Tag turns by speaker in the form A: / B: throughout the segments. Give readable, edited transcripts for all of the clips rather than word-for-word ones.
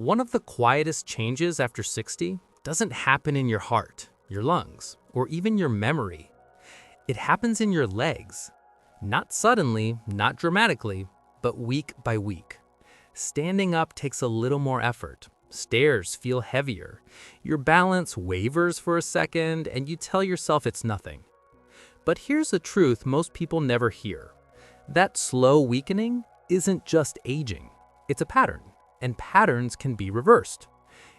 A: One of the quietest changes after 60 doesn't happen in your heart, your lungs, or even your memory. It happens in your legs. Not suddenly, not dramatically, but week by week. Standing up takes a little more effort. Stairs feel heavier. Your balance wavers for a second, and you tell yourself it's nothing. But here's the truth most people never hear. That slow weakening isn't just aging. It's a pattern, and patterns can be reversed.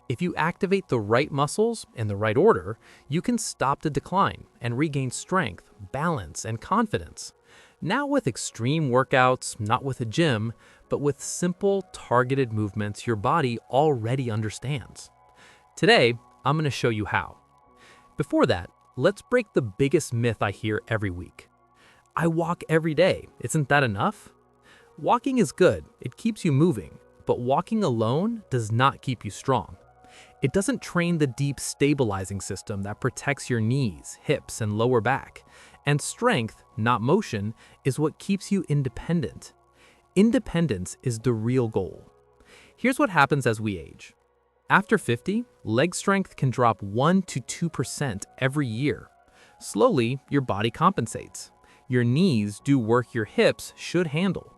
A: If you activate the right muscles in the right order, you can stop the decline and regain strength, balance, and confidence. Not with extreme workouts, not with a gym, but with simple, targeted movements your body already understands. Today, I'm going to show you how. Before that, let's break the biggest myth I hear every week. I walk every day. Isn't that enough? Walking is good. It keeps you moving. But walking alone does not keep you strong. It doesn't train the deep stabilizing system that protects your knees, hips, and lower back. And strength, not motion, is what keeps you independent. Independence is the real goal. Here's what happens as we age. After 50, leg strength can drop 1 to 2% every year. Slowly, your body compensates. Your knees do work your hips should handle.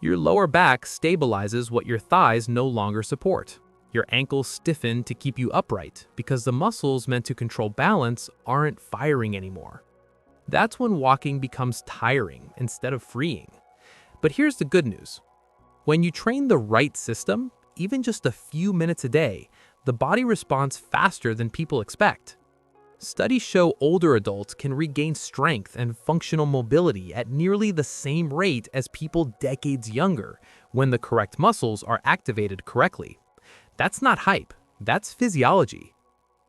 A: Your lower back stabilizes what your thighs no longer support. Your ankles stiffen to keep you upright because the muscles meant to control balance aren't firing anymore. That's when walking becomes tiring instead of freeing. But here's the good news. When you train the right system, even just a few minutes a day, the body responds faster than people expect. Studies show older adults can regain strength and functional mobility at nearly the same rate as people decades younger when the correct muscles are activated correctly. That's not hype, that's physiology.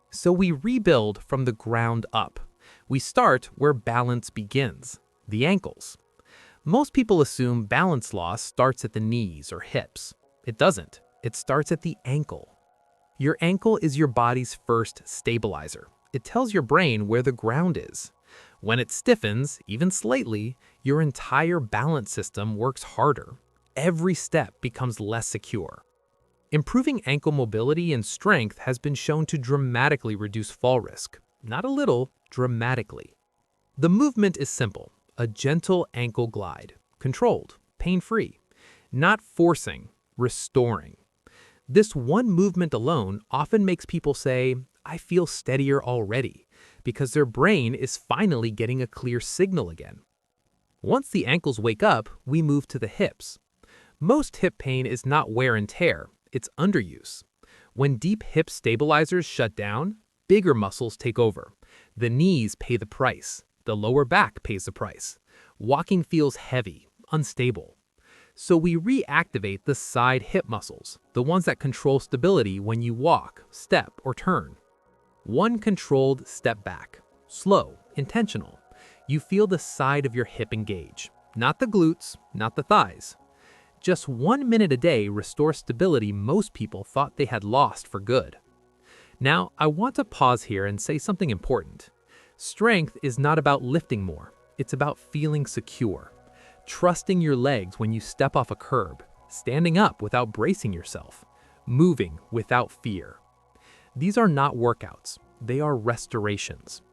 A: So we rebuild from the ground up. We start where balance begins, the ankles. Most people assume balance loss starts at the knees or hips. It doesn't. It starts at the ankle. Your ankle is your body's first stabilizer. It tells your brain where the ground is. When it stiffens, even slightly, your entire balance system works harder. Every step becomes less secure. Improving ankle mobility and strength has been shown to dramatically reduce fall risk. Not a little, dramatically. The movement is simple, a gentle ankle glide, controlled, pain-free, not forcing, restoring. This one movement alone often makes people say, I feel steadier already, because their brain is finally getting a clear signal again. Once the ankles wake up, we move to the hips. Most hip pain is not wear and tear, it's underuse. When deep hip stabilizers shut down, bigger muscles take over. The knees pay the price. The lower back pays the price. Walking feels heavy, unstable. So we reactivate the side hip muscles, the ones that control stability when you walk, step, or turn. One controlled step back. Slow, intentional. You feel the side of your hip engage. Not the glutes, not the thighs. Just 1 minute a day restores stability most people thought they had lost for good. Now, I want to pause here and say something important. Strength is not about lifting more. It's about feeling secure. Trusting your legs when you step off a curb. Standing up without bracing yourself. Moving without fear. These are not workouts. They are restorations.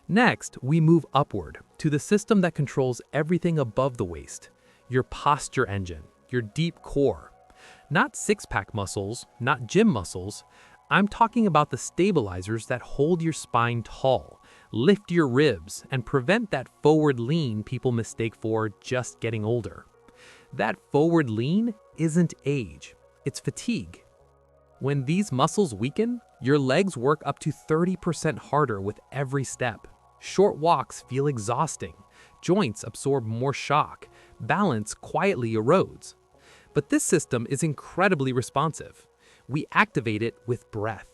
A: Next, we move upward to the system that controls everything above the waist. Your posture engine, your deep core. Not six-pack muscles, not gym muscles. I'm talking about the stabilizers that hold your spine tall, lift your ribs, and prevent that forward lean people mistake for just getting older. That forward lean isn't age, it's fatigue. When these muscles weaken, your legs work up to 30% harder with every step. Short walks feel exhausting. Joints absorb more shock. Balance quietly erodes. But this system is incredibly responsive. We activate it with breath.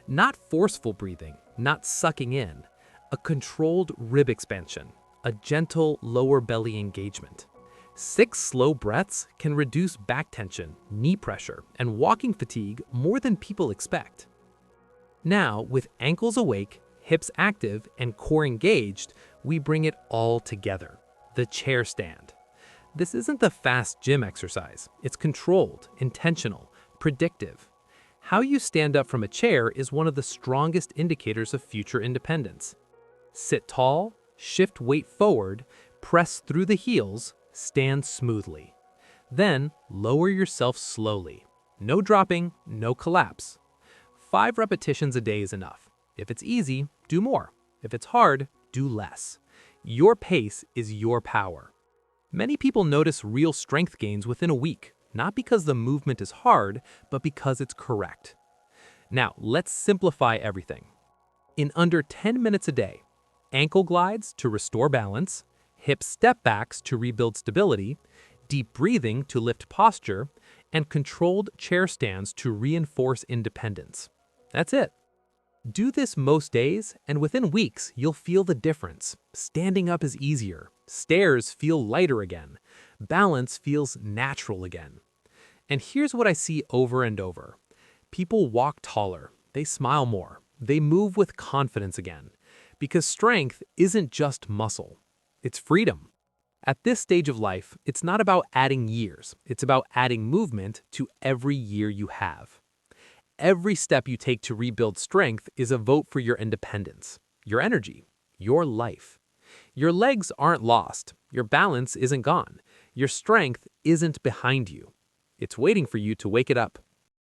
A: Not forceful breathing, not sucking in. A controlled rib expansion. A gentle lower belly engagement. 6 slow breaths can reduce back tension, knee pressure, and walking fatigue more than people expect. Now, with ankles awake, hips active, and core engaged, we bring it all together. The chair stand. This isn't the fast gym exercise. It's controlled, intentional, predictive. How you stand up from a chair is one of the strongest indicators of future independence. Sit tall, shift weight forward, press through the heels, stand smoothly. Then, lower yourself slowly. No dropping, no collapse. 5 repetitions a day is enough. If it's easy, do more. If it's hard, do less. Your pace is your power. Many people notice real strength gains within a week, not because the movement is hard, but because it's correct. Now, let's simplify everything. In under 10 minutes a day, ankle glides to restore balance, hip step backs to rebuild stability, deep breathing to lift posture, and controlled chair stands to reinforce independence. That's it. Do this most days, and within weeks, you'll feel the difference. Standing up is easier. Stairs feel lighter again. Balance feels natural again. And here's what I see over and over. People walk taller. They smile more. They move with confidence again. Because strength isn't just muscle. It's freedom. At this stage of life, it's not about adding years. It's about adding movement to every year you have. Every step you take to rebuild strength is a vote for your independence, your energy, your life. Your legs aren't lost. Your balance isn't gone. Your strength isn't behind you. It's waiting for you to wake it up.